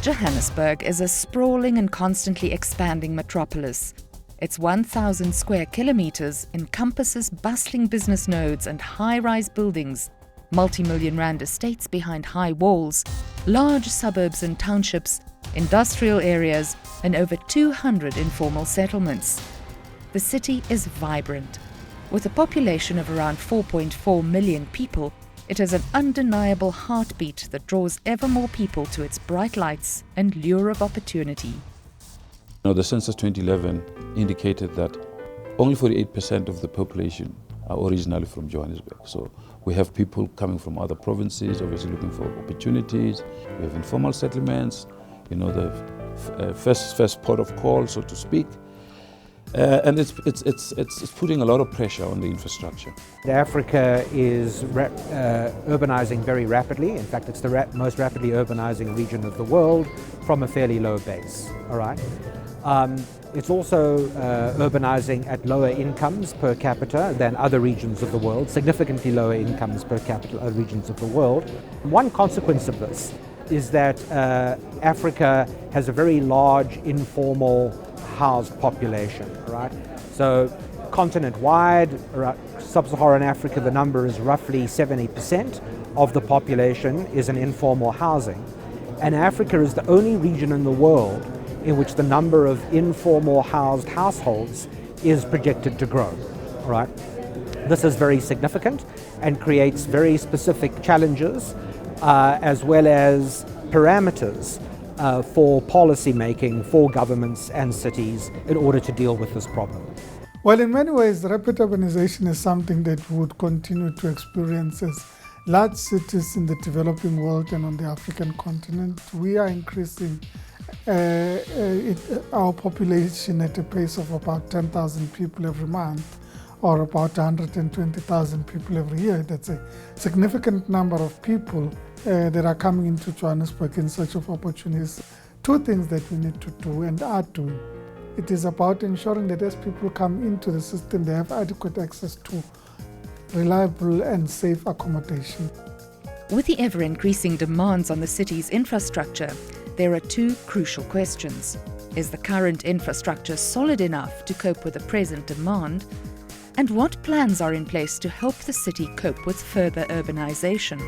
Johannesburg is a sprawling and constantly expanding metropolis. Its 1,000 square kilometers encompasses bustling business nodes and high-rise buildings, multi-million rand estates behind high walls, large suburbs and townships, industrial areas, and over 200 informal settlements. The city is vibrant. With a population of around 4.4 million people, it has an undeniable heartbeat that draws ever more people to its bright lights and lure of opportunity. The census 2011 indicated that only 48% of the population are originally from Johannesburg. So we have people coming from other provinces, obviously looking for opportunities. We have informal settlements, the first port of call, so to speak. And it's putting a lot of pressure on the infrastructure. Africa is urbanizing very rapidly. In fact, it's the most rapidly urbanizing region of the world from a fairly low base. All right. It's also urbanizing at lower incomes per capita than other regions of the world, significantly lower incomes per capita than other regions of the world. One consequence of this is that Africa has a very large informal housed population, right? So continent-wide, sub-Saharan Africa, the number is roughly 70% of the population is in informal housing. And Africa is the only region in the world in which the number of informal housed households is projected to grow, all right? This is very significant and creates very specific challenges as well as parameters for policy making for governments and cities in order to deal with this problem. Well, in many ways, rapid urbanization is something that we would continue to experience as large cities in the developing world and on the African continent. We are increasing our population at a pace of about 10,000 people every month, or about 120,000 people every year. That's a significant number of people that are coming into Johannesburg in search of opportunities. Two things that we need to do and are doing. It is about ensuring that as people come into the system, they have adequate access to reliable and safe accommodation. With the ever-increasing demands on the city's infrastructure, there are two crucial questions. Is the current infrastructure solid enough to cope with the present demand? And what plans are in place to help the city cope with further urbanization?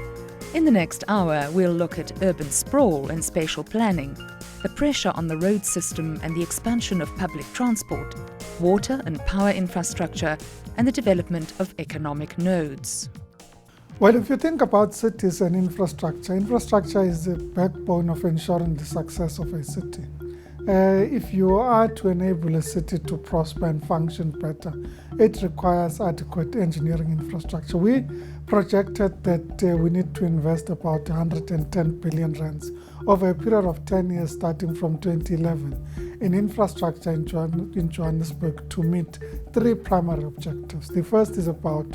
In the next hour, we'll look at urban sprawl and spatial planning, the pressure on the road system and the expansion of public transport, water and power infrastructure, and the development of economic nodes. Well, if you think about cities and infrastructure is the backbone of ensuring the success of a city. If you are to enable a city to prosper and function better, it requires adequate engineering infrastructure. We projected that we need to invest about 110 billion rands over a period of 10 years starting from 2011 in infrastructure in Johannesburg to meet three primary objectives. The first is about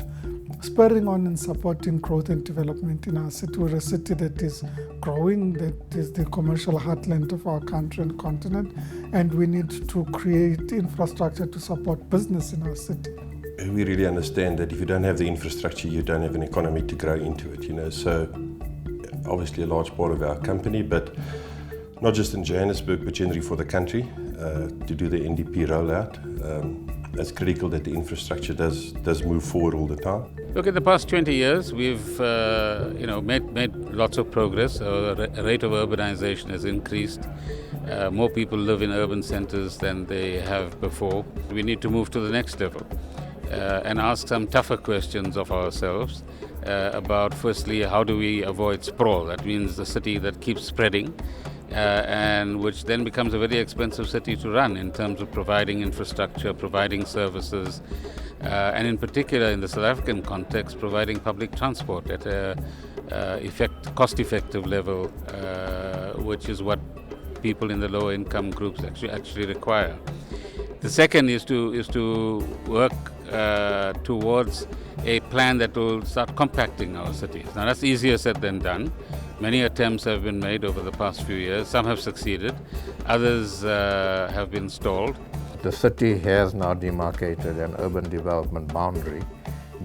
spurring on and supporting growth and development in our city. We're a city that is growing, that is the commercial heartland of our country and continent, and we need to create infrastructure to support business in our city. We really understand that if you don't have the infrastructure, you don't have an economy to grow into it, So obviously a large part of our company, but not just in Johannesburg, but generally for the country, to do the NDP rollout. It's critical that the infrastructure does move forward all the time. Look, in the past 20 years, we've made lots of progress. Our rate of urbanization has increased. More people live in urban centers than they have before. We need to move to the next level and ask some tougher questions of ourselves about, firstly, how do we avoid sprawl? That means the city that keeps spreading, and which then becomes a very expensive city to run in terms of providing infrastructure, providing services, and in particular in the South African context, providing public transport at a cost-effective level, which is what people in the lower income groups actually require. The second is to work towards a plan that will start compacting our cities. Now that's easier said than done. Many attempts have been made over the past few years. Some have succeeded, others have been stalled. The city has now demarcated an urban development boundary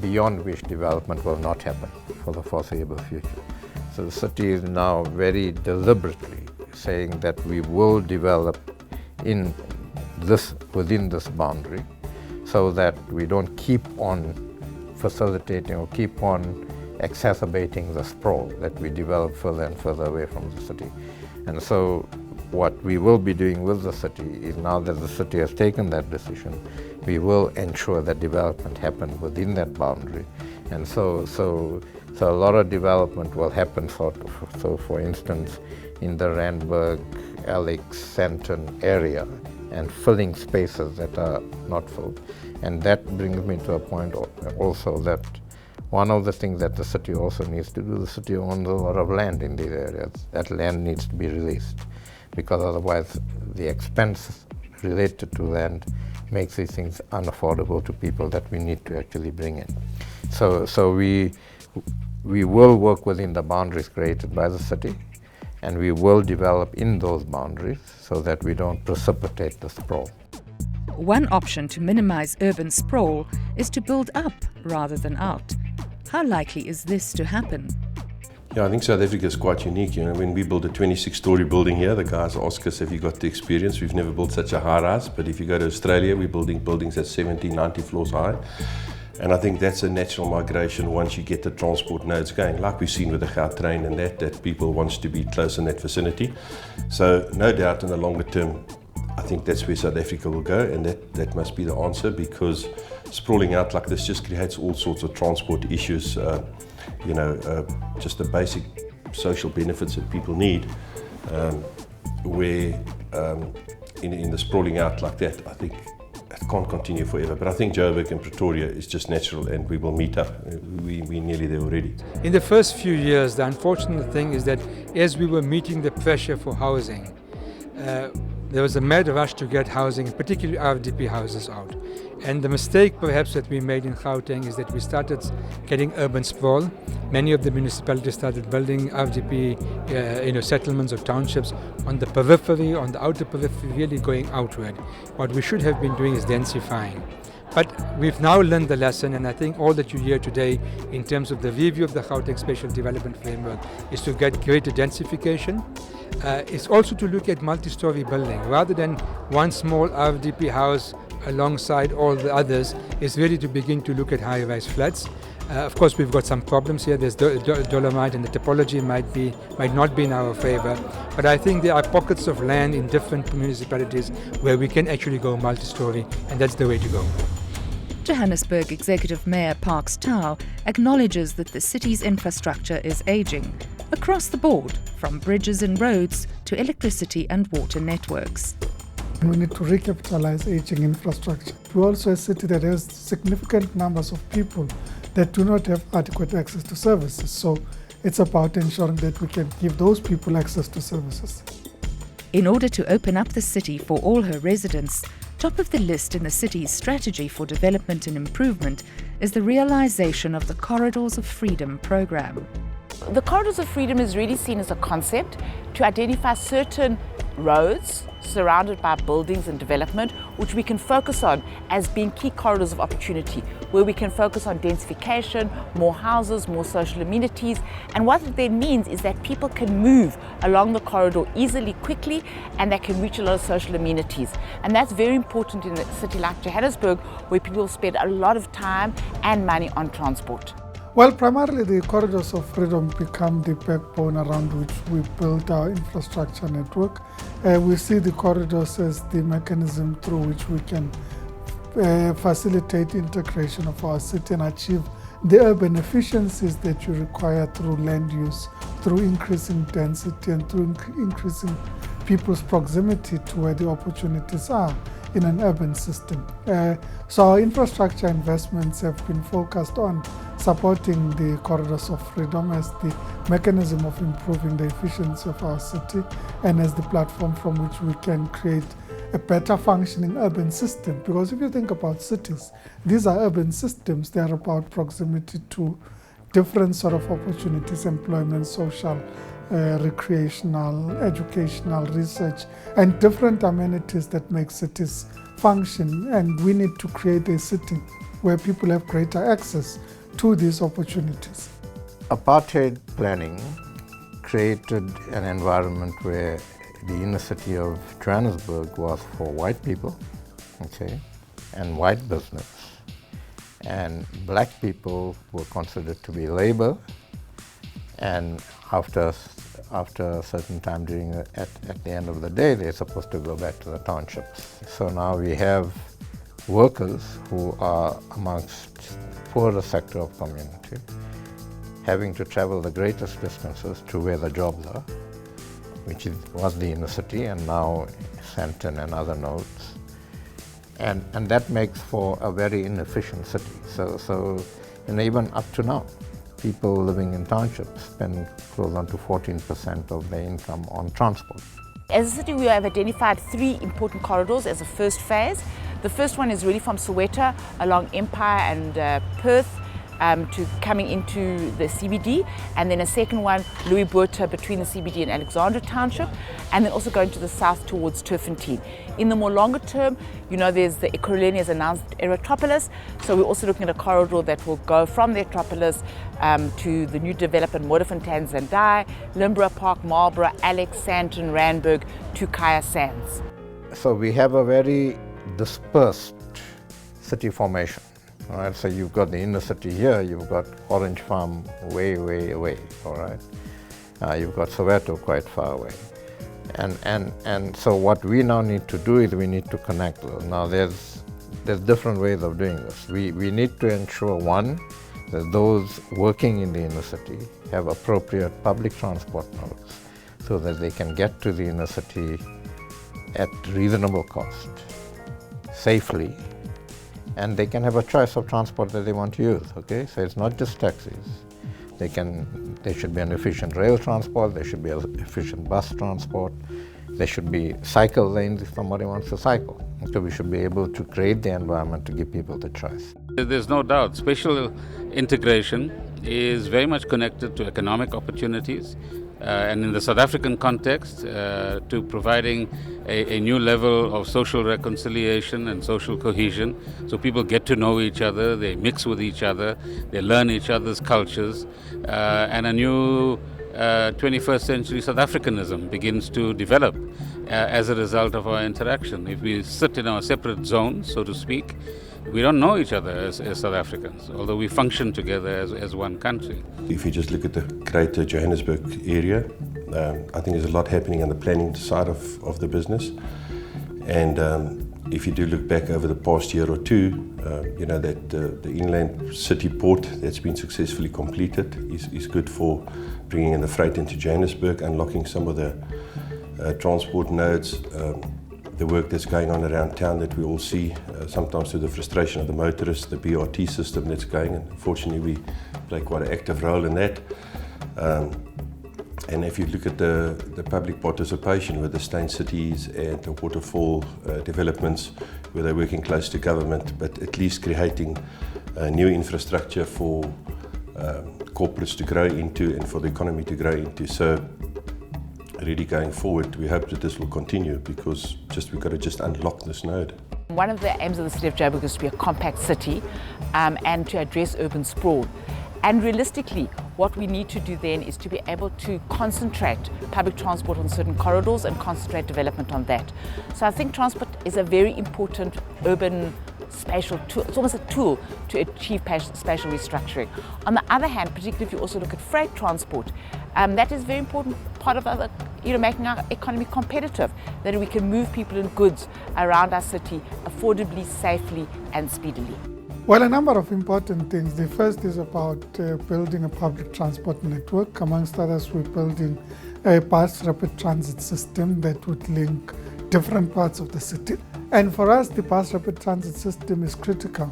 beyond which development will not happen for the foreseeable future. So the city is now very deliberately saying that we will develop within this boundary, so that we don't keep on facilitating or keep on exacerbating the sprawl that we develop further and further away from the city. And so what we will be doing with the city is, now that the city has taken that decision, we will ensure that development happens within that boundary. And so a lot of development will happen, so for instance, in the Randburg, Alex, Sandton area, and filling spaces that are not filled. And that brings me to a point also that one of the things that the city also needs to do, the city owns a lot of land in these areas. That land needs to be released, because otherwise the expense related to land makes these things unaffordable to people that we need to actually bring in. So we will work within the boundaries created by the city, and we will develop in those boundaries so that we don't precipitate the sprawl. One option to minimize urban sprawl is to build up rather than out. How likely is this to happen? Yeah, I think South Africa is quite unique. You know, when we build a 26-story building here, the guys ask us, have you got the experience? We've never built such a high rise, but if you go to Australia, we're building buildings at 70, 90 floors high. And I think that's a natural migration once you get the transport nodes going, like we've seen with the Gautrain and that people wants to be close in that vicinity. So no doubt in the longer term, I think that's where South Africa will go, and that must be the answer, because sprawling out like this just creates all sorts of transport issues, just the basic social benefits that people need, where in the sprawling out like that, I think it can't continue forever. But I think Joburg and Pretoria is just natural, and we will meet up. We're nearly there already. In the first few years, the unfortunate thing is that as we were meeting the pressure for housing, there was a mad rush to get housing, particularly RDP houses out. And the mistake perhaps that we made in Gauteng is that we started getting urban sprawl. Many of the municipalities started building RDP settlements or townships on the periphery, on the outer periphery, really going outward. What we should have been doing is densifying. But we've now learned the lesson, and I think all that you hear today in terms of the review of the Gauteng Spatial Development Framework is to get greater densification. It's also to look at multi-story building. Rather than one small RDP house alongside all the others, is really to begin to look at high-rise flats. Of course, we've got some problems here. There's dolomite, and the topology might not be in our favor. But I think there are pockets of land in different municipalities where we can actually go multi-story, and that's the way to go. Johannesburg Executive Mayor Parks Tau acknowledges that the city's infrastructure is aging across the board, from bridges and roads to electricity and water networks. We need to recapitalize aging infrastructure. We're also a city that has significant numbers of people that do not have adequate access to services. So it's about ensuring that we can give those people access to services. In order to open up the city for all her residents, top of the list in the city's strategy for development and improvement is the realization of the Corridors of Freedom program. The Corridors of Freedom is really seen as a concept to identify certain roads surrounded by buildings and development, which we can focus on as being key corridors of opportunity, where we can focus on densification, more houses, more social amenities. And what it then means is that people can move along the corridor easily, quickly, and they can reach a lot of social amenities. And that's very important in a city like Johannesburg, where people spend a lot of time and money on transport. Well, primarily the Corridors of Freedom become the backbone around which we build our infrastructure network. We see the corridors as the mechanism through which we can facilitate integration of our city and achieve the urban efficiencies that you require through land use, through increasing density and through increasing people's proximity to where the opportunities are in an urban system. So our infrastructure investments have been focused on supporting the Corridors of Freedom as the mechanism of improving the efficiency of our city and as the platform from which we can create a better functioning urban system. Because if you think about cities, these are urban systems. They are about proximity to different sort of opportunities, employment, social, recreational, educational, research, and different amenities that make cities function. And we need to create a city where people have greater access to these opportunities. Apartheid planning created an environment where the inner city of Johannesburg was for white people, okay, and white business. And black people were considered to be labor, and after a certain time at the end of the day, they're supposed to go back to the townships. So now we have workers who are amongst poorer sector of community, having to travel the greatest distances to where the jobs are, which was the inner city and now Sandton and other nodes. And that makes for a very inefficient city. So even up to now, people living in townships spend close on to 14% of their income on transport. As a city, we have identified 3 important corridors as a first phase. The first one is really from Soweto along Empire and Perth to coming into the CBD, and then a second one, Louis Botha, between the CBD and Alexandra Township, and then also going to the south towards Turfentine. In the more longer term, you know, there's the Ekurhuleni has announced Erotropolis, so we're also looking at a corridor that will go from the Erotropolis to the new development, Modderfontein, Zandai, Limborough Park, Marlborough, Alex, Sandton, Randburg to Kaya Sands. So we have a very dispersed city formation. All right, so you've got the inner city here, you've got Orange Farm way away, all right? You've got Soweto quite far away. And so what we now need to do is we need to connect those. Now there's different ways of doing this. We need to ensure, one, that those working in the inner city have appropriate public transport nodes so that they can get to the inner city at reasonable cost, safely, and they can have a choice of transport that they want to use, okay? So it's not just taxis. There should be an efficient rail transport, there should be an efficient bus transport, there should be cycle lanes if somebody wants to cycle. So we should be able to create the environment to give people the choice. There's no doubt, spatial integration is very much connected to economic opportunities, and in the South African context, to providing a new level of social reconciliation and social cohesion. So people get to know each other, they mix with each other, they learn each other's cultures, and a new 21st century South Africanism begins to develop as a result of our interaction. If we sit in our separate zones, so to speak, we don't know each other as South Africans, although we function together as one country. If you just look at the greater Johannesburg area, I think there's a lot happening on the planning side of the business. And if you do look back over the past year or two, you know that the inland city port that's been successfully completed is good for bringing in the freight into Johannesburg, unlocking some of the transport nodes. The work that's going on around town that we all see, sometimes to the frustration of the motorists, the BRT system that's going, and fortunately we play quite an active role in that. And if you look at the public participation with the Stein Cities and the waterfall developments, where they're working close to government, but at least creating new infrastructure for corporates to grow into and for the economy to grow into. So really going forward, we hope that this will continue because we've got to just unlock this node. One of the aims of the City of Joburg is to be a compact city and to address urban sprawl. And realistically, what we need to do then is to be able to concentrate public transport on certain corridors and concentrate development on that. So I think transport is a very important urban spatial tool. It's almost a tool to achieve spatial restructuring. On the other hand, particularly if you also look at freight transport, that is a very important part of making our economy competitive, that we can move people and goods around our city affordably, safely and speedily. Well, a number of important things. The first is about building a public transport network. Amongst others, we're building a bus rapid transit system that would link different parts of the city. And for us, the bus rapid transit system is critical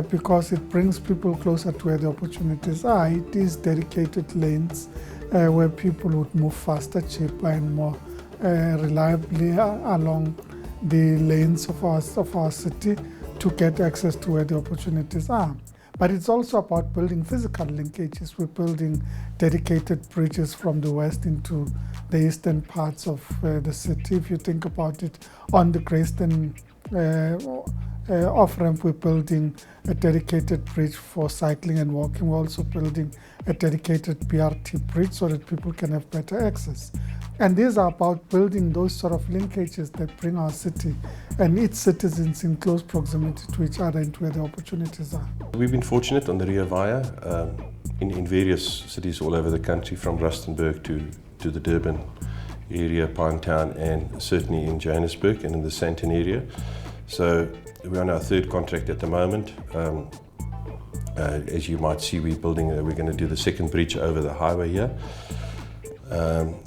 because it brings people closer to where the opportunities are. It is dedicated lanes where people would move faster, cheaper and more reliably along the lanes of our city to get access to where the opportunities are. But it's also about building physical linkages. We're building dedicated bridges from the west into the eastern parts of the city. If you think about it, on the Greyston off-ramp, we're building a dedicated bridge for cycling and walking. We're also building a dedicated BRT bridge so that people can have better access. And these are about building those sort of linkages that bring our city and its citizens in close proximity to each other and where the opportunities are. We've been fortunate on the Rio Via in various cities all over the country, from Rustenburg to the Durban area, Pinetown, and certainly in Johannesburg and in the Sandton area. So we're on our third contract at the moment. As you might see, we're going to do the second bridge over the highway here,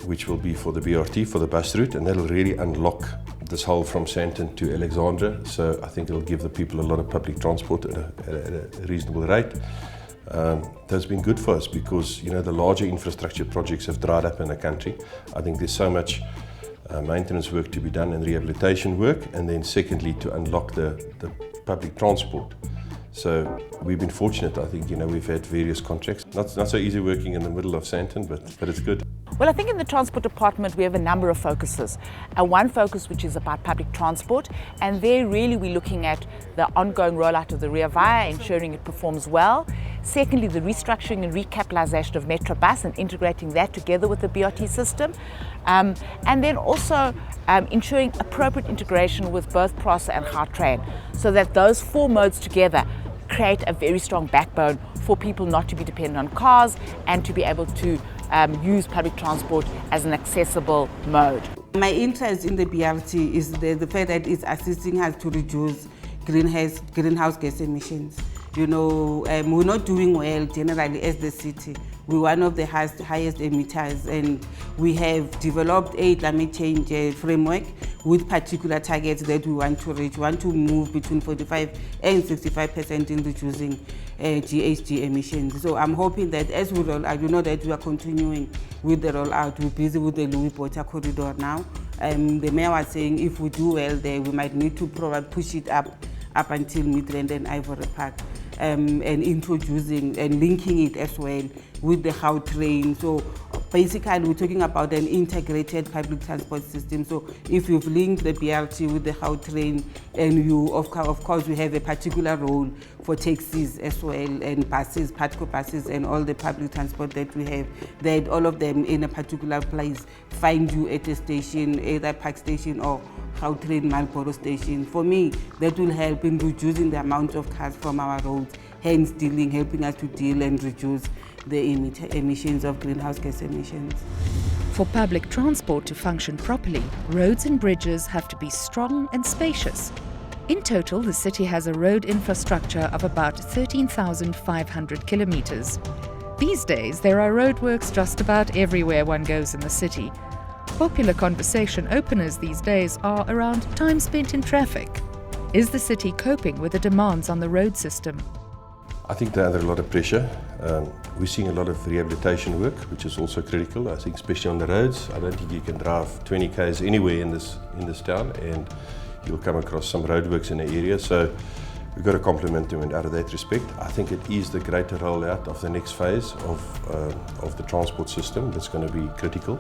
which will be for the BRT, for the bus route, and that'll really unlock this whole from Sandton to Alexandra. So I think it'll give the people a lot of public transport at a reasonable rate. That's been good for us because, you know, the larger infrastructure projects have dried up in the country. I think there's so much maintenance work to be done and rehabilitation work, and then secondly to unlock the public transport. So we've been fortunate, I think, you know, we've had various contracts. Not so easy working in the middle of Sandton, but it's good. Well, I think in the transport department we have a number of focuses. One focus which is about public transport, and there really we're looking at the ongoing rollout of the Rio Via, ensuring it performs well. Secondly, the restructuring and recapitalisation of Metrobus and integrating that together with the BRT system. And then also ensuring appropriate integration with both PROSA and Gautrain, so that those four modes together create a very strong backbone for people not to be dependent on cars and to be able to use public transport as an accessible mode. My interest in the BRT is the fact that it's assisting us to reduce greenhouse gas emissions. You know, we're not doing well generally as the city. We're one of the highest emitters, and we have developed a climate change framework with particular targets that we want to reach. We want to move between 45 and 65% in reducing GHG emissions. So I'm hoping that as we roll out, you know that we are continuing with the rollout. We're busy with the Louis Botha corridor now. The mayor was saying if we do well there, we might need to probably push it up until Midrand and Ivory Park. And introducing and linking it as well with the Gautrain. So basically we're talking about an integrated public transport system. So if you've linked the BRT with the Gautrain, and you of course we have a particular role for taxis as well, and buses, Patco buses, and all the public transport that we have, that all of them in a particular place find you at a station, either Park Station or Gautrain Marlborough Station. For me, that will help in reducing the amount of cars from our roads, hence helping us to deal and reduce the emissions of greenhouse gas emissions. For public transport to function properly, roads and bridges have to be strong and spacious. In total, the city has a road infrastructure of about 13,500 kilometers. These days, there are roadworks just about everywhere one goes in the city. Popular conversation openers these days are around time spent in traffic. Is the city coping with the demands on the road system? I think they're under a lot of pressure. We're seeing a lot of rehabilitation work, which is also critical. I think especially on the roads. I don't think you can drive 20 k's anywhere in this town, and you'll come across some roadworks in the area. So we've got to compliment them out of that respect. I think it is the greater rollout of the next phase of the transport system that's going to be critical,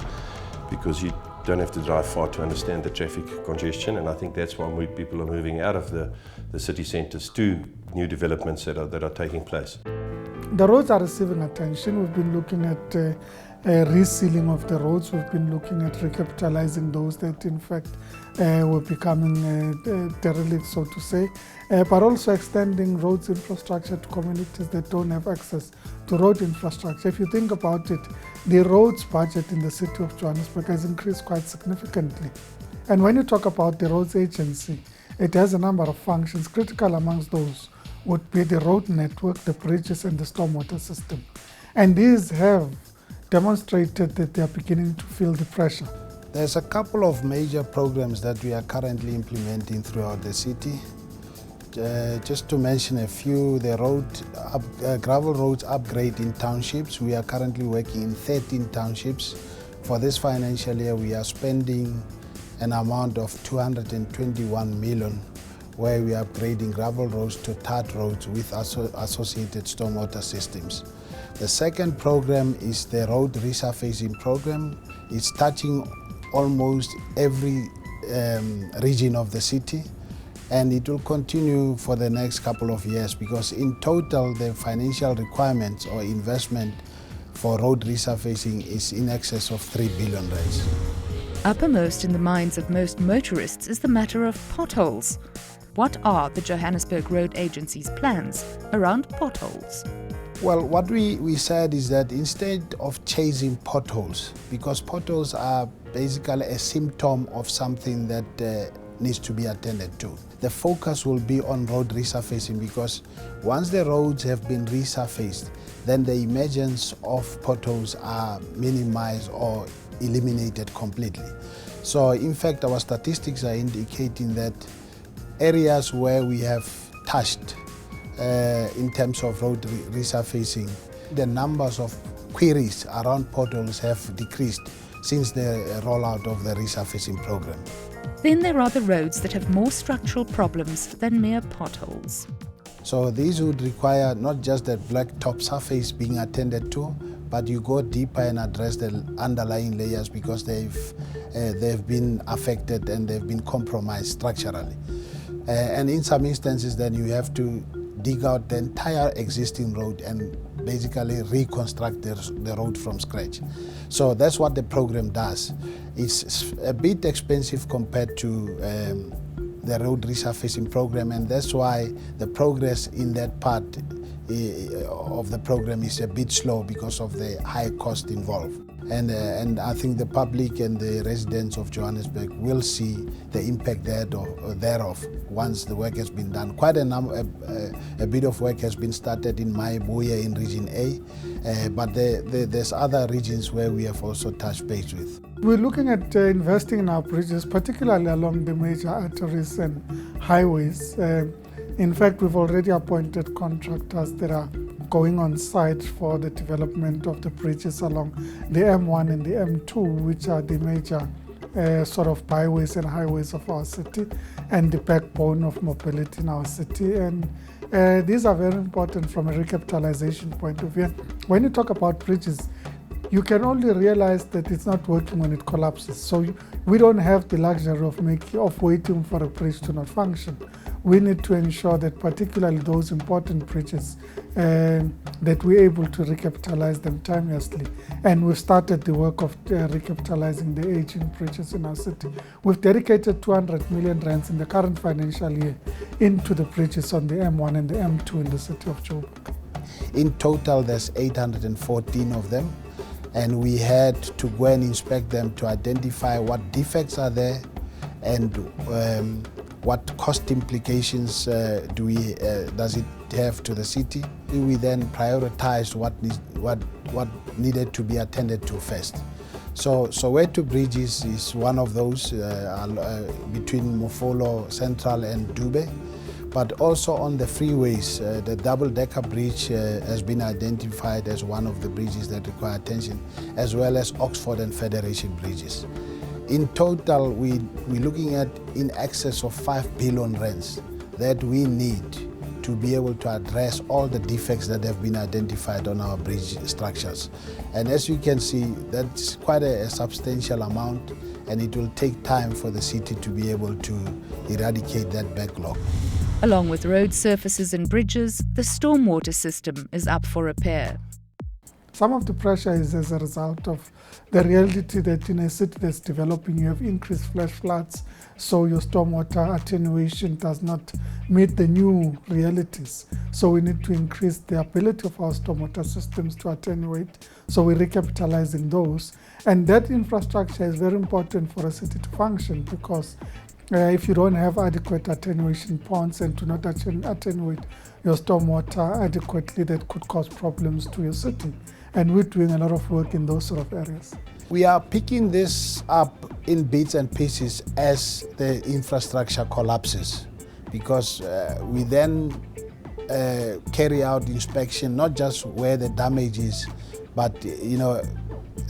because you don't have to drive far to understand the traffic congestion, and I think that's why people are moving out of the city centres to new developments that are taking place. The roads are receiving attention. We've been looking at resealing of the roads. We've been looking at recapitalizing those that in fact were becoming derelict, so to say, but also extending roads infrastructure to communities that don't have access to road infrastructure. If you think about it, the roads budget in the City of Johannesburg has increased quite significantly. And when you talk about the roads agency, it has a number of functions. Critical amongst those would be the road network, the bridges, and the stormwater system. And these have demonstrated that they are beginning to feel the pressure. There's a couple of major programs that we are currently implementing throughout the city. Just to mention a few, the gravel roads upgrade in townships. We are currently working in 13 townships. For this financial year, we are spending an amount of 221 million, where we are upgrading gravel roads to tarred roads with associated stormwater systems. The second program is the road resurfacing program. It's touching almost every region of the city, and it will continue for the next couple of years, because in total the financial requirements or investment for road resurfacing is in excess of 3 billion rands. Uppermost in the minds of most motorists is the matter of potholes. What are the Johannesburg Road Agency's plans around potholes? Well, what we said is that instead of chasing potholes, because potholes are basically a symptom of something that needs to be attended to, the focus will be on road resurfacing, because once the roads have been resurfaced, then the emergence of potholes are minimized or eliminated completely. So in fact, our statistics are indicating that areas where we have touched in terms of road resurfacing, the numbers of queries around potholes have decreased since the rollout of the resurfacing program. Then there are the roads that have more structural problems than mere potholes. So these would require not just the black top surface being attended to, but you go deeper and address the underlying layers, because they've been affected and they've been compromised structurally. And in some instances, then you have to dig out the entire existing road and basically reconstruct the road from scratch. So that's what the program does. It's a bit expensive compared to the road resurfacing program, and that's why the progress in that part of the program is a bit slow because of the high cost involved. And I think the public and the residents of Johannesburg will see the impact thereof once the work has been done. Quite a bit of work has been started in Mayibuya in Region A, but there's other regions where we have also touched base with. We're looking at investing in our bridges, particularly along the major arteries and highways. In fact, we've already appointed contractors that are going on site for the development of the bridges along the M1 and the M2, which are the major sort of byways and highways of our city and the backbone of mobility in our city. And these are very important from a recapitalization point of view. When you talk about bridges, you can only realize that it's not working when it collapses. So we don't have the luxury of waiting for a bridge to not function. We need to ensure that particularly those important bridges, that we're able to recapitalize them timelessly. And we've started the work of recapitalizing the aging bridges in our city. We've dedicated 200 million rands in the current financial year into the bridges on the M1 and the M2 in the City of Joburg. In total, there's 814 of them. And we had to go and inspect them to identify what defects are there and what cost implications does it have to the city. We then prioritized what needed to be attended to first. So Soweto Bridges is one of those between Mufolo Central and Dube. But also on the freeways, the double-decker bridge has been identified as one of the bridges that require attention, as well as Oxford and Federation bridges. In total, we're looking at in excess of 5 billion rands that we need to be able to address all the defects that have been identified on our bridge structures. And as you can see, that's quite a substantial amount, and it will take time for the city to be able to eradicate that backlog. Along with road surfaces and bridges, the stormwater system is up for repair. Some of the pressure is as a result of the reality that in a city that's developing, you have increased flash floods, so your stormwater attenuation does not meet the new realities. So we need to increase the ability of our stormwater systems to attenuate, so we're recapitalizing those. And that infrastructure is very important for a city to function, because if you don't have adequate attenuation ponds and do not attenuate your stormwater adequately, that could cause problems to your city. And we're doing a lot of work in those sort of areas. We are picking this up in bits and pieces as the infrastructure collapses, because we then carry out inspection, not just where the damage is, but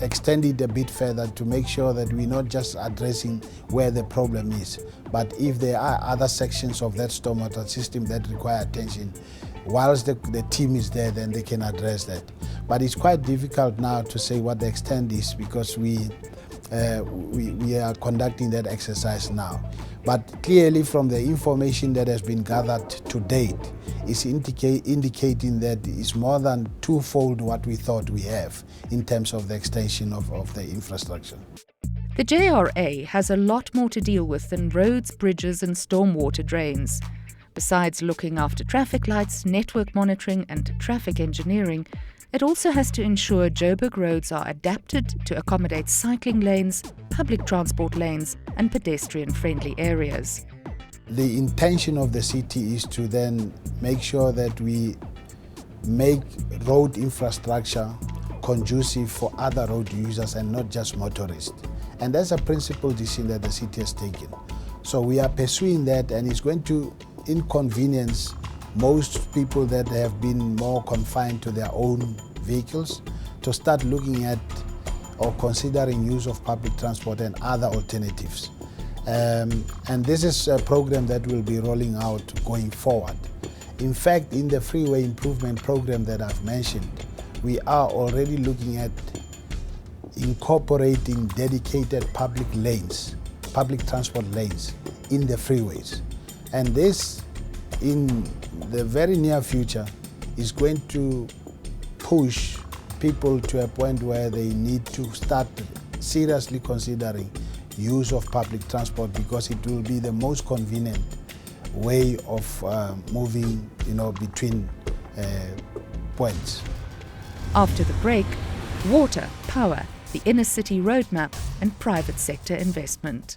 extend it a bit further to make sure that we're not just addressing where the problem is, but if there are other sections of that stormwater system that require attention, whilst the team is there, then they can address that. But it's quite difficult now to say what the extent is, because we we are conducting that exercise now. But clearly from the information that has been gathered to date, is indicating that it's more than twofold what we thought we have in terms of the extension of the infrastructure. The JRA has a lot more to deal with than roads, bridges and stormwater drains. Besides looking after traffic lights, network monitoring and traffic engineering, it also has to ensure Joburg roads are adapted to accommodate cycling lanes, public transport lanes and pedestrian-friendly areas. The intention of the city is to then make sure that we make road infrastructure conducive for other road users and not just motorists. And that's a principal decision that the city has taken. So we are pursuing that, and it's going to inconvenience most people that have been more confined to their own vehicles to start looking at or considering use of public transport and other alternatives. And this is a program that will be rolling out going forward. In fact, in the freeway improvement program that I've mentioned, we are already looking at incorporating dedicated public lanes, public transport lanes in the freeways. And this, in the very near future, is going to push people to a point where they need to start seriously considering use of public transport, because it will be the most convenient way of moving, between points. After the break, water, power, the inner city roadmap and private sector investment.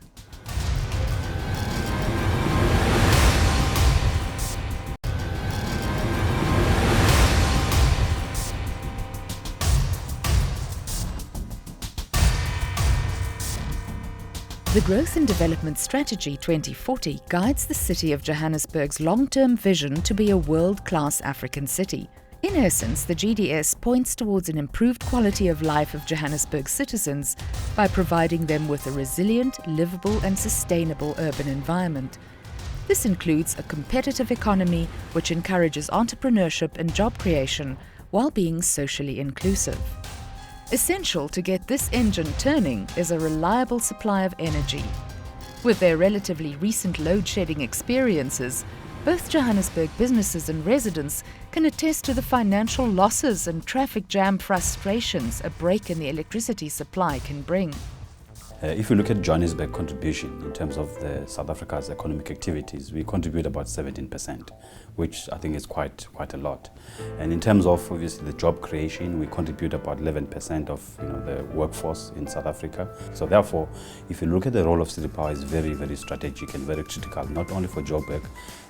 The Growth and Development Strategy 2040 guides the City of Johannesburg's long-term vision to be a world-class African city. In essence, the GDS points towards an improved quality of life of Johannesburg's citizens by providing them with a resilient, livable and sustainable urban environment. This includes a competitive economy which encourages entrepreneurship and job creation while being socially inclusive. Essential to get this engine turning is a reliable supply of energy. With their relatively recent load-shedding experiences, both Johannesburg businesses and residents can attest to the financial losses and traffic jam frustrations a break in the electricity supply can bring. If you look at Johannesburg contribution in terms of South Africa's economic activities, we contribute about 17%, which I think is quite a lot. And in terms of obviously the job creation, we contribute about 11% of the workforce in South Africa. So therefore, if you look at the role of City Power, is very, very strategic and very critical, not only for Joburg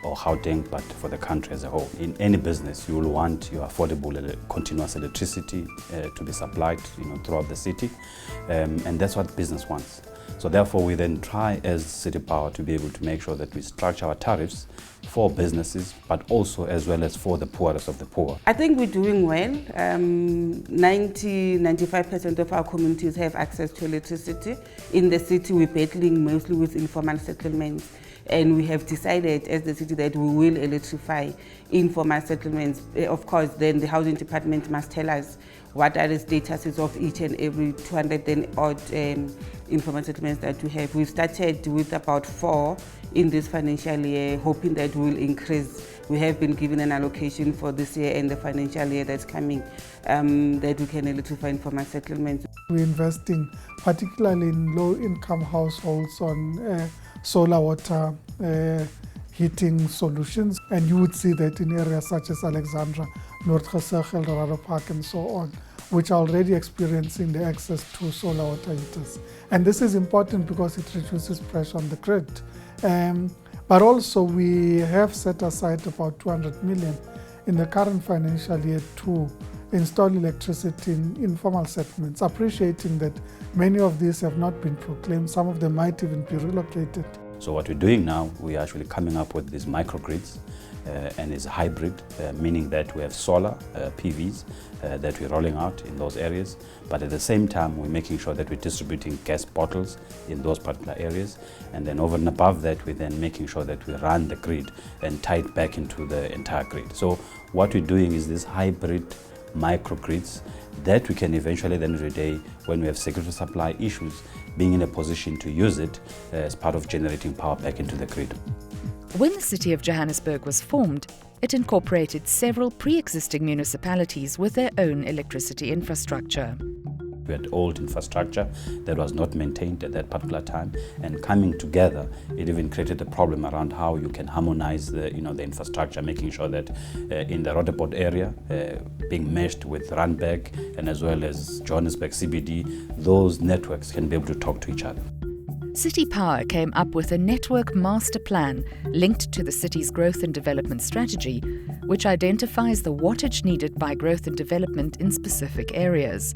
or Gauteng, but for the country as a whole. In any business, you will want your affordable continuous electricity to be supplied throughout the city, and that's what business wants. So therefore, we then try as City Power to be able to make sure that we structure our tariffs for businesses, but also as well as for the poorest of the poor. I think we're doing well. 95% of our communities have access to electricity. In the city, we're battling mostly with informal settlements. And we have decided as the city that we will electrify informal settlements. Of course, then the housing department must tell us what are the statuses of each and every 200 and odd informal settlements that we have. We've started with about 4 in this financial year, hoping that we'll increase. We have been given an allocation for this year and the financial year that's coming, that we can electrify informal settlements. We're investing particularly in low-income households on solar water heating solutions, and you would see that in areas such as Alexandra, Noordgesig, Eldorado Park and so on, which are already experiencing the access to solar water heaters. And this is important because it reduces pressure on the grid. But also we have set aside about 200 million in the current financial year to install electricity in informal settlements, appreciating that many of these have not been proclaimed. Some of them might even be relocated. So what we're doing now, we're actually coming up with these microgrids, and it's hybrid, meaning that we have solar PVs that we're rolling out in those areas, but at the same time we're making sure that we're distributing gas bottles in those particular areas, and then over and above that we're then making sure that we run the grid and tie it back into the entire grid. So what we're doing is this hybrid microgrids that we can eventually, at the end of the day, when we have security supply issues, being in a position to use it as part of generating power back into the grid. When the City of Johannesburg was formed, it incorporated several pre-existing municipalities with their own electricity infrastructure. We had old infrastructure that was not maintained at that particular time, and coming together, it even created a problem around how you can harmonize the infrastructure, making sure that in the Rotterport area, being meshed with Randburg and as well as Johannesburg CBD, those networks can be able to talk to each other. City Power came up with a network master plan linked to the city's growth and development strategy, which identifies the wattage needed by growth and development in specific areas.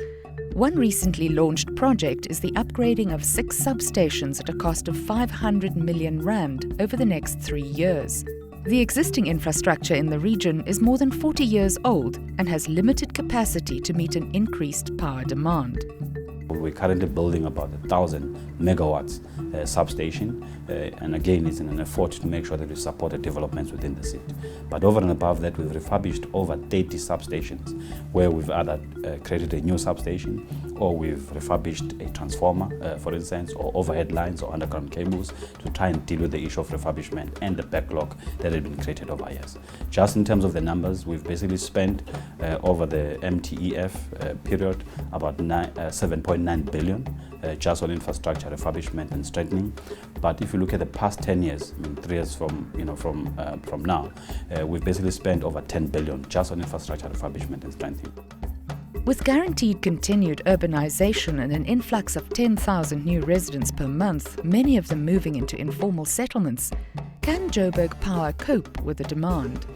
One recently launched project is the upgrading of 6 substations at a cost of 500 million rand over the next 3 years. The existing infrastructure in the region is more than 40 years old and has limited capacity to meet an increased power demand. We're currently building about 1,000 megawatts substation, and again it's in an effort to make sure that we support the developments within the city. But over and above that, we've refurbished over 30 substations where we've either created a new substation or we've refurbished a transformer, for instance, or overhead lines or underground cables to try and deal with the issue of refurbishment and the backlog that had been created over years. Just in terms of the numbers, we've basically spent over the MTEF period about 7.9 billion just on infrastructure refurbishment and strengthening. But if you look at the past 10 years, 3 years from now, we've basically spent over 10 billion just on infrastructure refurbishment and strengthening. With guaranteed continued urbanization and an influx of 10,000 new residents per month, many of them moving into informal settlements, can Joburg Power cope with the demand?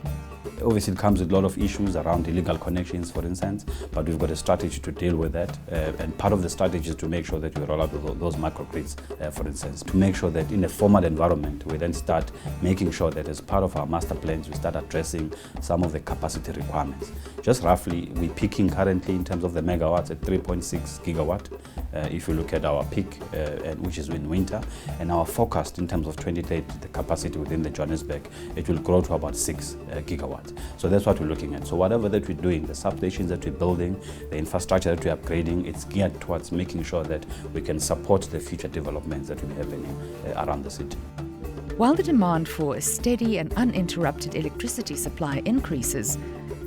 Obviously, it comes with a lot of issues around illegal connections, for instance, but we've got a strategy to deal with that. And part of the strategy is to make sure that we roll out those microgrids, for instance, to make sure that in a formal environment, we then start making sure that as part of our master plans, we start addressing some of the capacity requirements. Just roughly, we're peaking currently in terms of the megawatts at 3.6 gigawatt. If you look at our peak, which is in winter, and our forecast in terms of 2030, the capacity within the Johannesburg, it will grow to about 6 gigawatts. So that's what we're looking at. So whatever that we're doing, the substations that we're building, the infrastructure that we're upgrading, it's geared towards making sure that we can support the future developments that will be happening around the city. While the demand for a steady and uninterrupted electricity supply increases,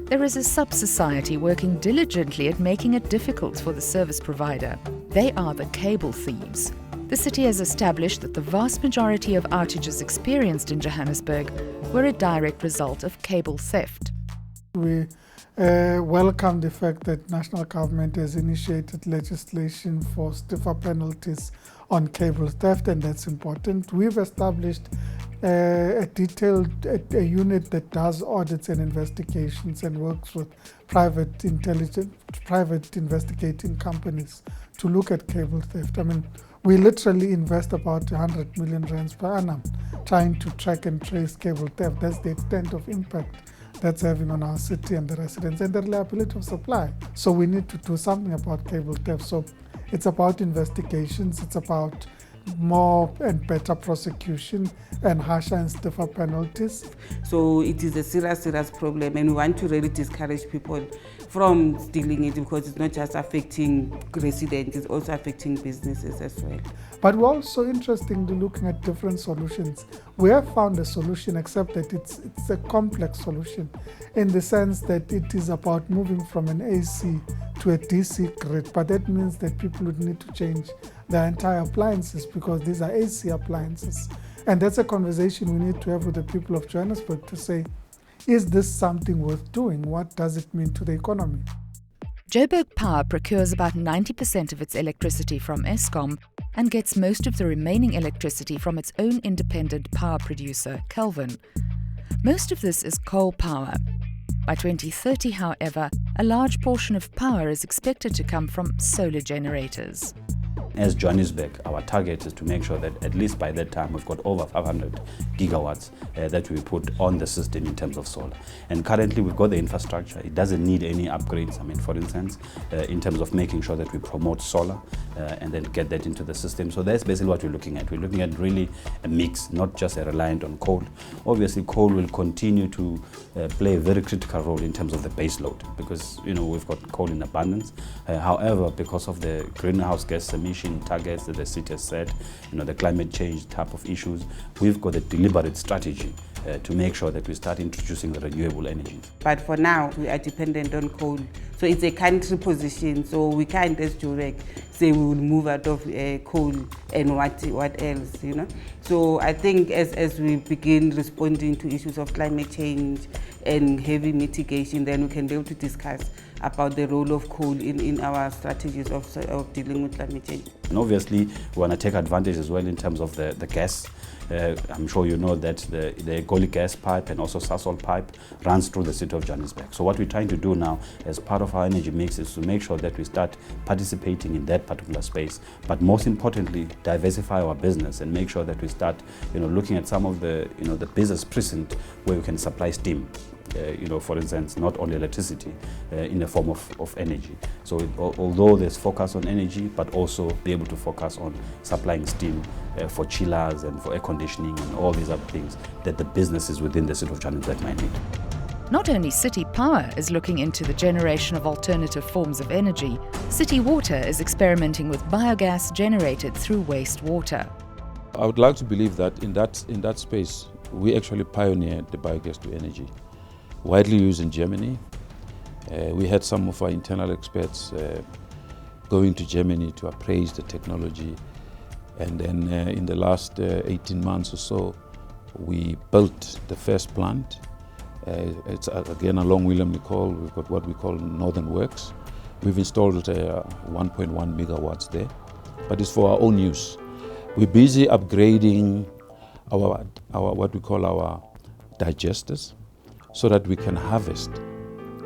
there is a sub-society working diligently at making it difficult for the service provider. They are the cable thieves. The city has established that the vast majority of outages experienced in Johannesburg were a direct result of cable theft. We welcome the fact that national government has initiated legislation for stiffer penalties on cable theft, and that's important. We've established a unit that does audits and investigations and works with private investigating companies to look at cable theft. We literally invest about 100 million rands per annum trying to track and trace cable theft. That's the extent of impact that's having on our city and the residents and the reliability of supply. So we need to do something about cable theft. So it's about investigations, it's about more and better prosecution and harsher and stiffer penalties. So it is a serious problem, and we want to really discourage people from stealing it, because it's not just affecting residents, it's also affecting businesses as well. But we're also interestingly looking at different solutions. We have found a solution, except that it's a complex solution in the sense that it is about moving from an AC to a DC grid, but that means that people would need to change their entire appliances because these are AC appliances. And that's a conversation we need to have with the people of Johannesburg to say, is this something worth doing? What does it mean to the economy? Joburg Power procures about 90% of its electricity from Eskom and gets most of the remaining electricity from its own independent power producer, Kelvin. Most of this is coal power. By 2030, however, a large portion of power is expected to come from solar generators. As Johannesburg, our target is to make sure that at least by that time we've got over 500 gigawatts that we put on the system in terms of solar. And currently we've got the infrastructure. It doesn't need any upgrades. I mean, for instance, in terms of making sure that we promote solar and then get that into the system. So that's basically what we're looking at. We're looking at really a mix, not just a reliant on coal. Obviously, coal will continue to play a very critical role in terms of the base load because, you know, we've got coal in abundance. However, because of the greenhouse gas emission targets that the city has set, you know, the climate change type of issues, we've got a deliberate strategy to make sure that we start introducing the renewable energies. But for now, we are dependent on coal. So it's a country position, so we can't, as Joburg, say we will move out of coal and what else, you know. So I think as we begin responding to issues of climate change and heavy mitigation, then we can be able to discuss about the role of coal in our strategies of dealing with climate change. And obviously, we want to take advantage as well in terms of the gas. I'm sure you know that the Egoli gas pipe and also Sasol pipe runs through the city of Johannesburg. So what we're trying to do now as part of our energy mix is to make sure that we start participating in that particular space, but most importantly, diversify our business and make sure that we start, you know, looking at some of the, you know, the business precinct where we can supply steam. You know, for instance, not only electricity in the form of energy. So although there's focus on energy, but also be able to focus on supplying steam for chillers and for air conditioning and all these other things that the businesses within the city of Johannesburg might need. Not only City Power is looking into the generation of alternative forms of energy, City Water is experimenting with biogas generated through wastewater. I would like to believe that in that space, we actually pioneered the biogas to energy. Widely used in Germany. We had some of our internal experts going to Germany to appraise the technology. And then in the last 18 months or so, we built the first plant. It's again along William Nicol. We've got what we call Northern Works. We've installed 1.1 megawatts there, but it's for our own use. We're busy upgrading our what we call our digesters, so that we can harvest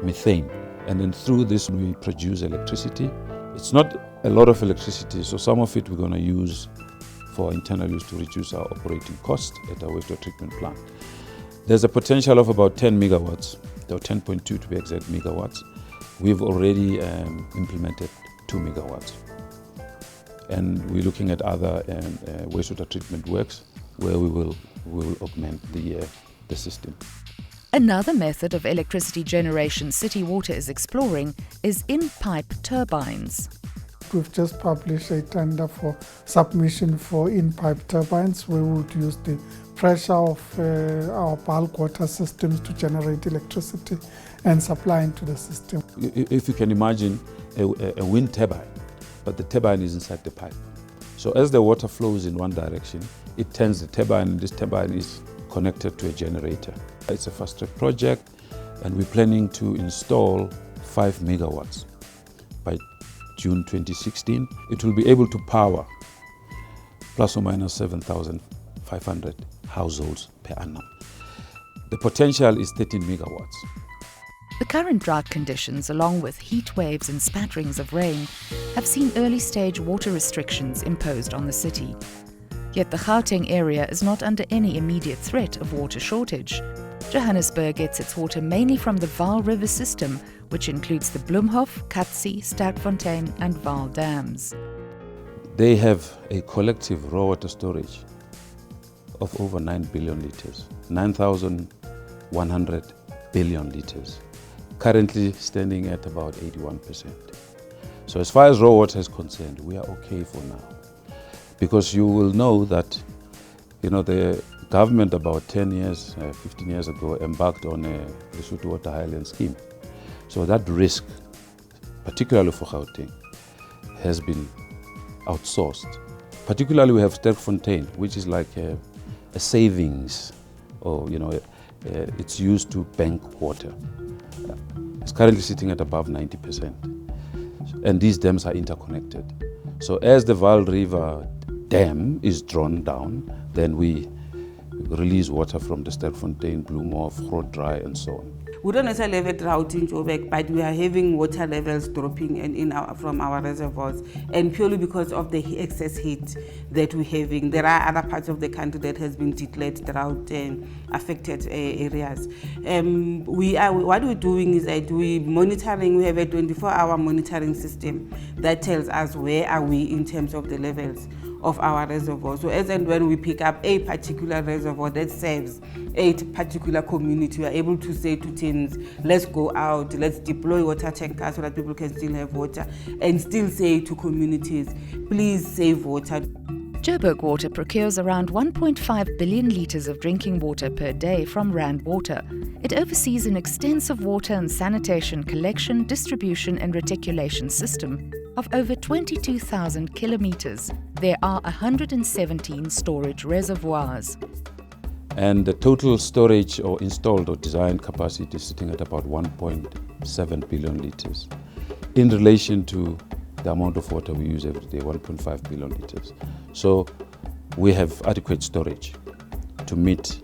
methane. And then through this, we produce electricity. It's not a lot of electricity, so some of it we're going to use for internal use to reduce our operating cost at our wastewater treatment plant. There's a potential of about 10 megawatts, or 10.2 to be exact megawatts. We've already implemented 2 megawatts. And we're looking at other wastewater treatment works where we will augment the system. Another method of electricity generation City Water is exploring is in-pipe turbines. We've just published a tender for submission for in-pipe turbines. We would use the pressure of our bulk water systems to generate electricity and supply into the system. If you can imagine a wind turbine, but the turbine is inside the pipe. So as the water flows in one direction, it turns the turbine, and this turbine is connected to a generator. It's a fast-track project, and we're planning to install 5 megawatts by June 2016. It will be able to power plus or minus 7,500 households per annum. The potential is 13 megawatts. The current drought conditions, along with heat waves and spatterings of rain, have seen early-stage water restrictions imposed on the city. Yet the Gauteng area is not under any immediate threat of water shortage. Johannesburg gets its water mainly from the Vaal River system, which includes the Bloemhof, Katsi, Sterkfontein and Vaal dams. They have a collective raw water storage of over 9 billion litres, 9,100 billion litres, currently standing at about 81%. So as far as raw water is concerned, we are okay for now. Because you will know that, you know, the government about 10 years, 15 years ago embarked on the City Water Highland scheme. So that risk, particularly for Gauteng, has been outsourced. Particularly we have Sterkfontein, which is like a savings, or, you know, it's used to bank water. It's currently sitting at above 90%. And these dams are interconnected. So as the Vaal River dam is drawn down, then we release water from the Sterkfontein, Bloemhof, Grootdraai and so on. We don't necessarily have a drought in Joburg, but we are having water levels dropping from our reservoirs, and purely because of the excess heat that we're having. There are other parts of the country that has been declared drought affected areas. What we're doing is that we have a 24-hour monitoring system that tells us where are we in terms of the levels of our reservoir. So as and when we pick up a particular reservoir that serves a particular community, we are able to say to teams, let's go out, let's deploy water tankers so that people can still have water, and still say to communities, please save water. Joburg Water procures around 1.5 billion litres of drinking water per day from Rand Water. It oversees an extensive water and sanitation collection, distribution and reticulation system of over 22,000 kilometres. There are 117 storage reservoirs. And the total storage or installed or designed capacity is sitting at about 1.7 billion litres in relation to the amount of water we use every day, 1.5 billion litres. So we have adequate storage to meet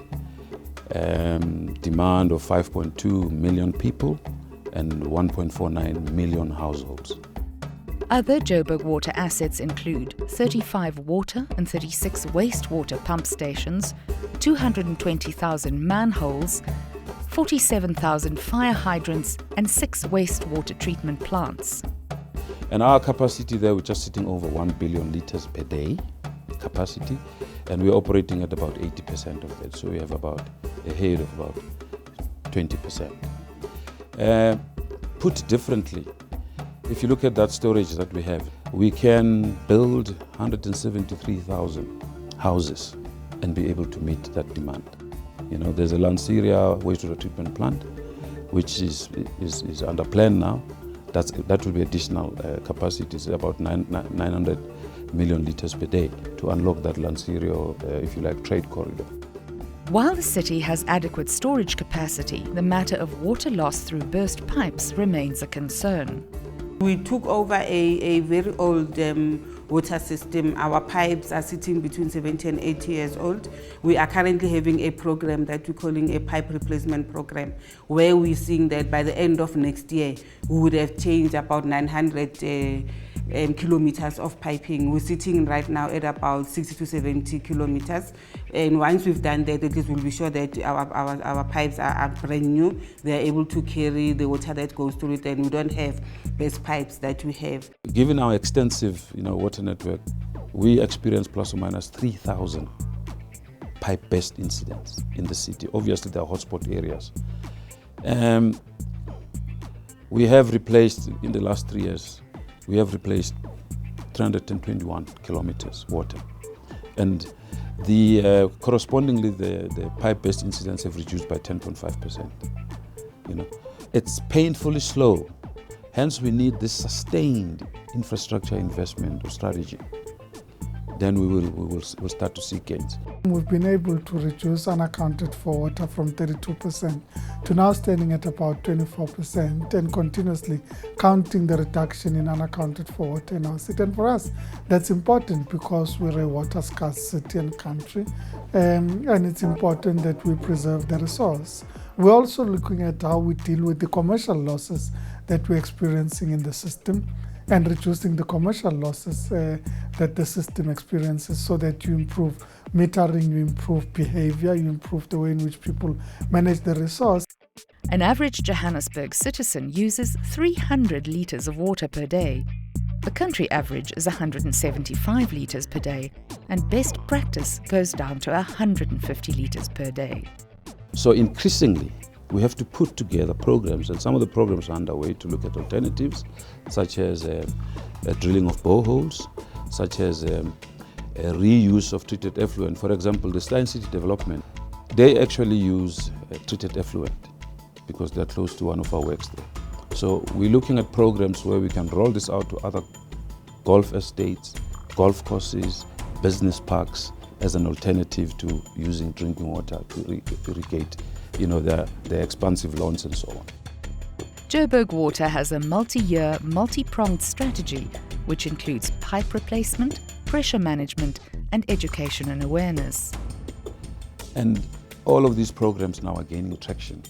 demand of 5.2 million people and 1.49 million households. Other Joburg Water assets include 35 water and 36 wastewater pump stations, 220,000 manholes, 47,000 fire hydrants and 6 wastewater treatment plants. And our capacity there, we're just sitting over 1 billion litres per day capacity, and we're operating at about 80% of that. So we have about a head of about 20%. Put differently, if you look at that storage that we have, we can build 173,000 houses and be able to meet that demand. You know, there's a Lanseria wastewater treatment plant, which is under plan now. That will be additional capacity. It's about 900 million litres per day to unlock that Lanseria, if you like, trade corridor. While the city has adequate storage capacity, the matter of water loss through burst pipes remains a concern. We took over a very old water system. Our pipes are sitting between 70 and 80 years old. We are currently having a program that we're calling a pipe replacement program, where we're seeing that by the end of next year, we would have changed about 900 kilometers of piping. We're sitting right now at about 60 to 70 kilometers. And once we've done that, at least we'll be sure that our pipes are brand new. They're able to carry the water that goes through it, and we don't have best pipes that we have. Given our extensive water network, we experience plus or minus 3,000 pipe-based incidents in the city. Obviously, there are hotspot areas. We have replaced, in the last 3 years, we have replaced 321 kilometers water. And correspondingly, the pipe-based incidents have reduced by 10.5%. It's painfully slow. Hence, we need this sustained infrastructure investment or strategy. Then we'll start to see gains. We've been able to reduce unaccounted for water from 32% to now standing at about 24%, and continuously counting the reduction in unaccounted for water in our city. And for us, that's important because we're a water scarce city and country, and it's important that we preserve the resource. We're also looking at how we deal with the commercial losses that we're experiencing in the system, and reducing the commercial losses that the system experiences, so that you improve metering, you improve behavior, you improve the way in which people manage the resource. An average Johannesburg citizen uses 300 litres of water per day. The country average is 175 litres per day, and best practice goes down to 150 litres per day. So increasingly, we have to put together programs, and some of the programs are underway to look at alternatives, such as drilling of boreholes, such as a reuse of treated effluent. For example, the Stein City development, they actually use treated effluent because they're close to one of our works there. So we're looking at programs where we can roll this out to other golf estates, golf courses, business parks, as an alternative to using drinking water to irrigate their expansive lawns and so on. Joburg Water has a multi-year, multi-pronged strategy which includes pipe replacement, pressure management and education and awareness. And all of these programs now are gaining traction.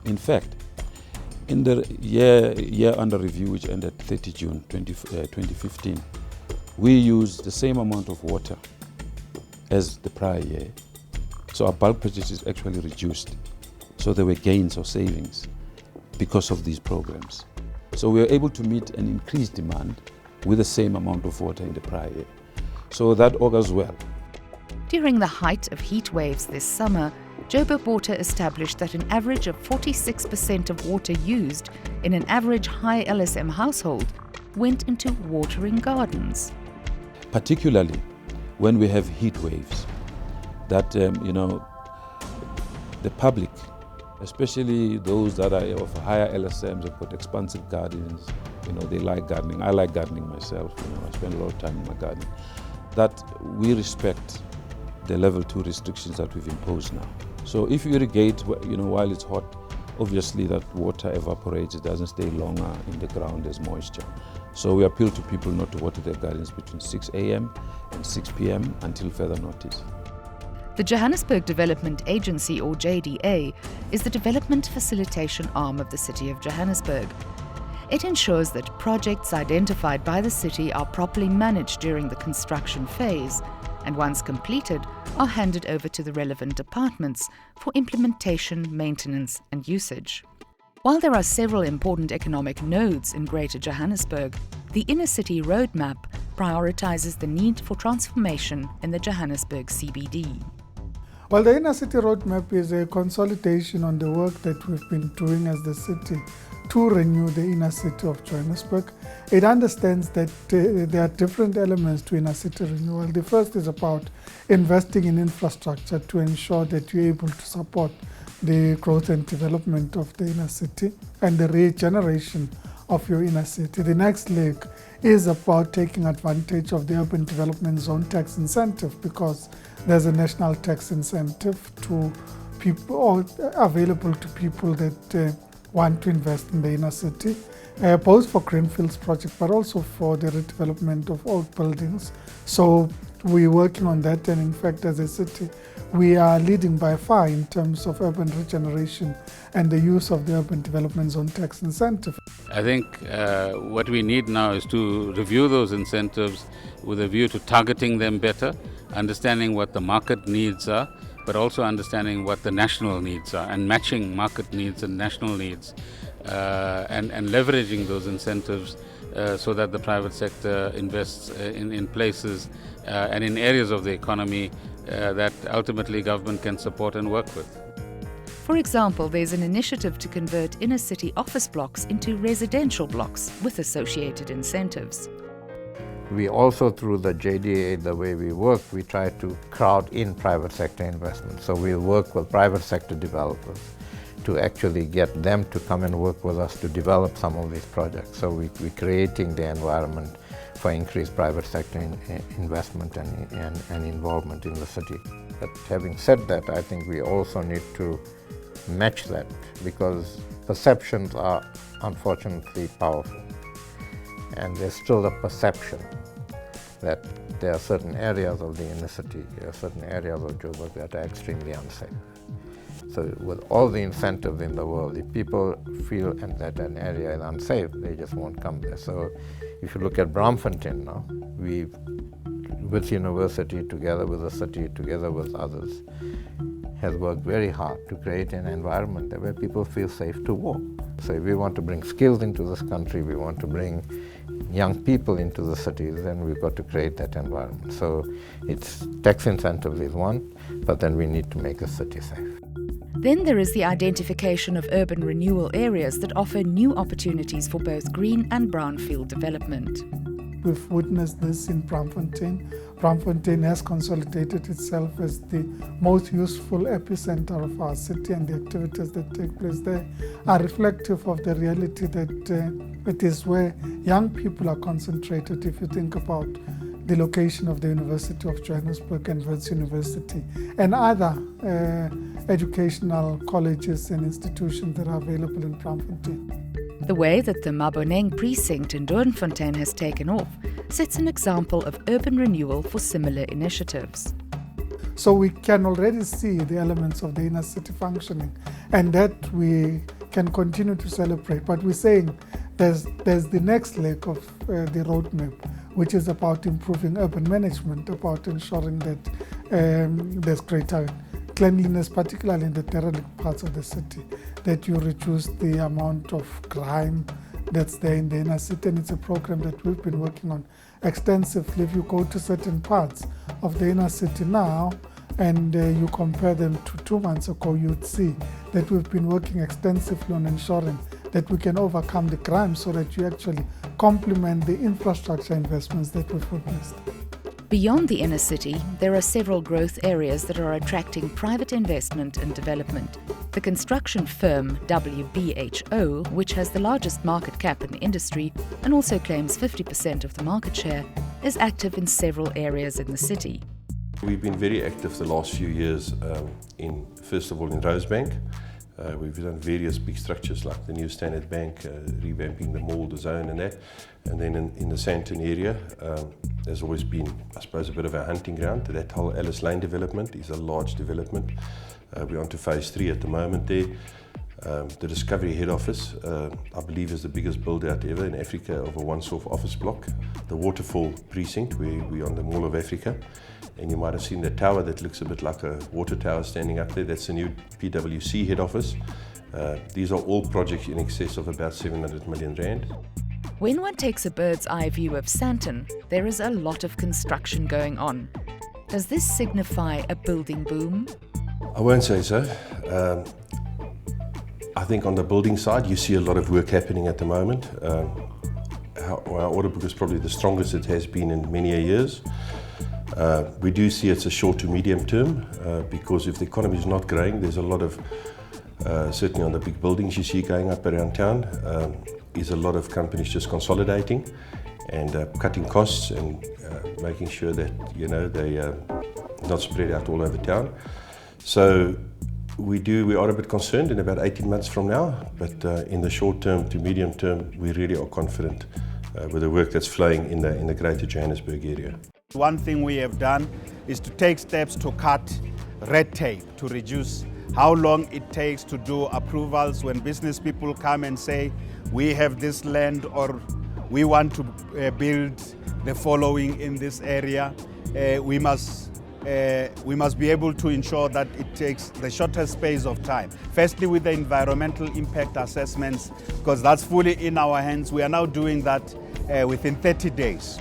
In fact, in the year under review, which ended 30 June 2015, we used the same amount of water as the prior year. So our bulk purchases actually reduced. So there were gains or savings because of these programs. So we were able to meet an increased demand with the same amount of water in the prior year. So that augurs well. During the height of heat waves this summer, Joburg Water established that an average of 46% of water used in an average high LSM household went into watering gardens. Particularly when we have heat waves, that the public, especially those that are of higher LSMs, have got expansive gardens, they like gardening. I like gardening myself, I spend a lot of time in my garden. That we respect the level 2 restrictions that we've imposed now. So if you irrigate, while it's hot, obviously that water evaporates, it doesn't stay longer in the ground as moisture. So we appeal to people not to water their gardens between 6 a.m. and 6 p.m. until further notice. The Johannesburg Development Agency, or JDA, is the development facilitation arm of the City of Johannesburg. It ensures that projects identified by the city are properly managed during the construction phase, and once completed, are handed over to the relevant departments for implementation, maintenance and usage. While there are several important economic nodes in Greater Johannesburg, the Inner City Roadmap prioritizes the need for transformation in the Johannesburg CBD. Well, the Inner City Roadmap is a consolidation on the work that we've been doing as the city to renew the Inner City of Johannesburg. It understands that there are different elements to inner city renewal. The first is about investing in infrastructure to ensure that you're able to support the growth and development of the inner city and the regeneration of your inner city. The next leg is about taking advantage of the urban development zone tax incentive, because there's a national tax incentive to people, or available to people that want to invest in the inner city, both for greenfields project but also for the redevelopment of old buildings. So we're working on that, and in fact as a city we are leading by far in terms of urban regeneration and the use of the urban development zone tax incentive. I think what we need now is to review those incentives with a view to targeting them better, understanding what the market needs are, but also understanding what the national needs are and matching market needs and national needs, and leveraging those incentives so that the private sector invests in places and in areas of the economy that ultimately government can support and work with. For example, there's an initiative to convert inner city office blocks into residential blocks with associated incentives. We also, through the JDA, the way we work, we try to crowd in private sector investment. So we'll work with private sector developers to actually get them to come and work with us to develop some of these projects. So we're creating the environment for increased private sector investment and involvement in the city. But having said that, I think we also need to match that, because perceptions are unfortunately powerful. And there's still a perception that there are certain areas of the inner city, there are certain areas of Joburg that are extremely unsafe. So with all the incentives in the world, if people feel that an area is unsafe, they just won't come there. So if you look at Braamfontein now, we've, with university, together with the city, together with others, has worked very hard to create an environment where people feel safe to walk. So if we want to bring skills into this country, we want to bring young people into the cities, then we've got to create that environment. So it's tax incentives is one, but then we need to make the city safe. Then there is the identification of urban renewal areas that offer new opportunities for both green and brownfield development. We've witnessed this in Braamfontein. Braamfontein has consolidated itself as the most useful epicenter of our city, and the activities that take place there are reflective of the reality that it is where young people are concentrated. If you think about the location of the University of Johannesburg and Wits University and other educational colleges and institutions that are available in Braamfontein. The way that the Maboneng precinct in Doornfontein has taken off sets an example of urban renewal for similar initiatives. So we can already see the elements of the inner city functioning And that we can continue to celebrate. But we're saying there's the next leg of the roadmap, which is about improving urban management, about ensuring that there's greater cleanliness, particularly in the derelict parts of the city, that you reduce the amount of crime that's there in the inner city. And it's a program that we've been working on extensively. If you go to certain parts of the inner city now and you compare them to 2 months ago, you'd see that we've been working extensively on ensuring that we can overcome the crime so that you actually complement the infrastructure investments that we've witnessed. Beyond the inner city, there are several growth areas that are attracting private investment and development. The construction firm WBHO, which has the largest market cap in the industry and also claims 50% of the market share, is active in several areas in the city. We've been very active the last few years first of all in Rosebank. We've done various big structures like the new Standard Bank, revamping the mall, the zone and that. And then in the Sandton area, there's always been, I suppose, a bit of a hunting ground. That whole Alice Lane development is a large development. We're on to phase 3 at the moment there. The Discovery head office, I believe, is the biggest build out ever in Africa of a one-off office block. The Waterfall precinct, where we're on the Mall of Africa. And you might have seen the tower that looks a bit like a water tower standing up there. That's the new PwC head office. These are all projects in excess of about 700 million rand. When one takes a bird's eye view of Sandton, there is a lot of construction going on. Does this signify a building boom? I won't say so. I think on the building side, you see a lot of work happening at the moment. Our order book is probably the strongest it has been in many years. We do see it's a short to medium term because if the economy is not growing, there's a lot of, certainly on the big buildings you see going up around town, is a lot of companies just consolidating and cutting costs and making sure that they not spread out all over town. So we are a bit concerned in about 18 months from now, but in the short term to medium term, we really are confident with the work that's flowing in the greater Johannesburg area. One thing we have done is to take steps to cut red tape, to reduce how long it takes to do approvals when business people come and say, we have this land or we want to build the following in this area. We must be able to ensure that it takes the shortest space of time. Firstly, with the environmental impact assessments, because that's fully in our hands. We are now doing that within 30 days.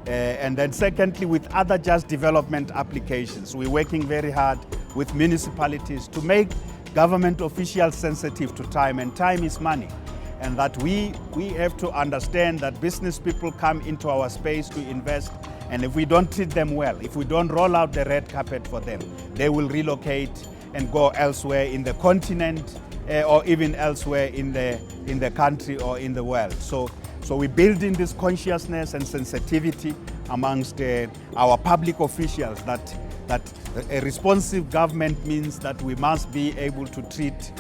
And then secondly, with other just development applications, we're working very hard with municipalities to make government officials sensitive to time, and time is money. And that we have to understand that business people come into our space to invest, and if we don't treat them well, if we don't roll out the red carpet for them, they will relocate and go elsewhere in the continent or even elsewhere in the country or in the world. So we're building this consciousness and sensitivity amongst our public officials that a responsive government means that we must be able to treat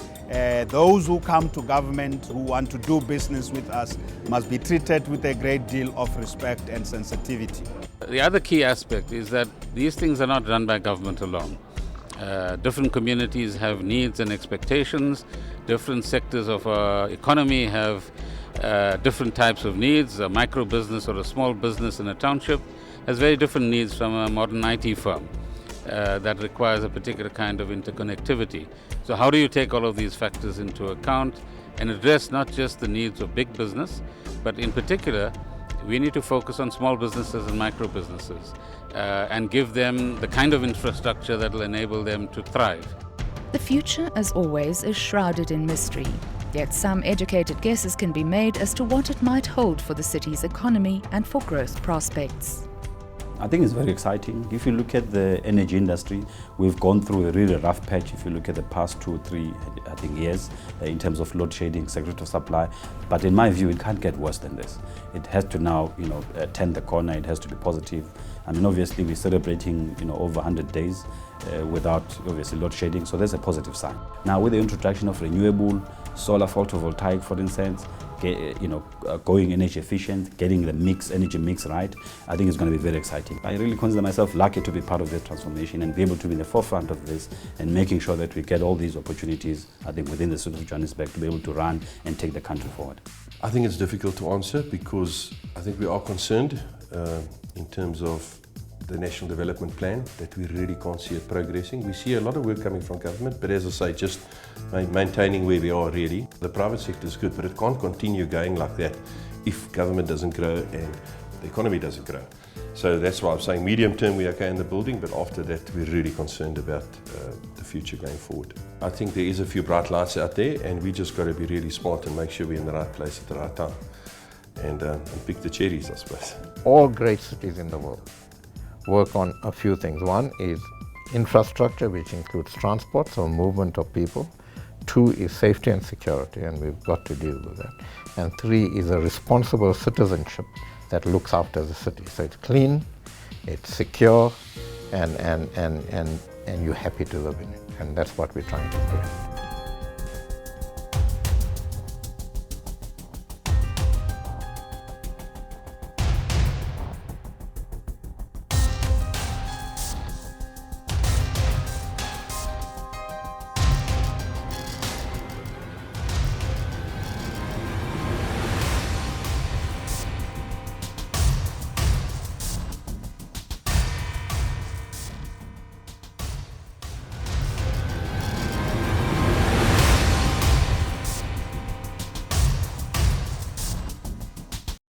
those who come to government, who want to do business with us, must be treated with a great deal of respect and sensitivity. The other key aspect is that these things are not run by government alone. Different communities have needs and expectations. Different sectors of our economy have different types of needs. A micro business or a small business in a township has very different needs from a modern IT firm that requires a particular kind of interconnectivity. So how do you take all of these factors into account and address not just the needs of big business, but in particular, we need to focus on small businesses and micro businesses and give them the kind of infrastructure that will enable them to thrive. The future, as always, is shrouded in mystery. Yet some educated guesses can be made as to what it might hold for the city's economy and for growth prospects. I think it's very exciting. If you look at the energy industry, we've gone through a really rough patch if you look at the past 2-3 years in terms of load shedding, security of supply. But in my view, it can't get worse than this. It has to now, turn the corner. It has to be positive. I mean, obviously, we're celebrating, over 100 days without, obviously, load shedding. So there's a positive sign. Now, with the introduction of renewable solar photovoltaic, for instance, going energy efficient, getting the energy mix right, I think it's going to be very exciting. I really consider myself lucky to be part of this transformation and be able to be in the forefront of this and making sure that we get all these opportunities, I think, within the City of Johannesburg to be able to run and take the country forward. I think it's difficult to answer because I think we are concerned in terms of the National Development Plan, that we really can't see it progressing. We see a lot of work coming from government, but as I say, just maintaining where we are really. The private sector is good, but it can't continue going like that if government doesn't grow and the economy doesn't grow. So that's why I'm saying medium term we're okay in the building, but after that we're really concerned about the future going forward. I think there is a few bright lights out there, and we just got to be really smart and make sure we're in the right place at the right time and pick the cherries, I suppose. All great cities in the world work on a few things. One is infrastructure, which includes transport, so movement of people. 2 is safety and security, and we've got to deal with that. And 3 is a responsible citizenship that looks after the city. So it's clean, it's secure, and you're happy to live in it. And that's what we're trying to do.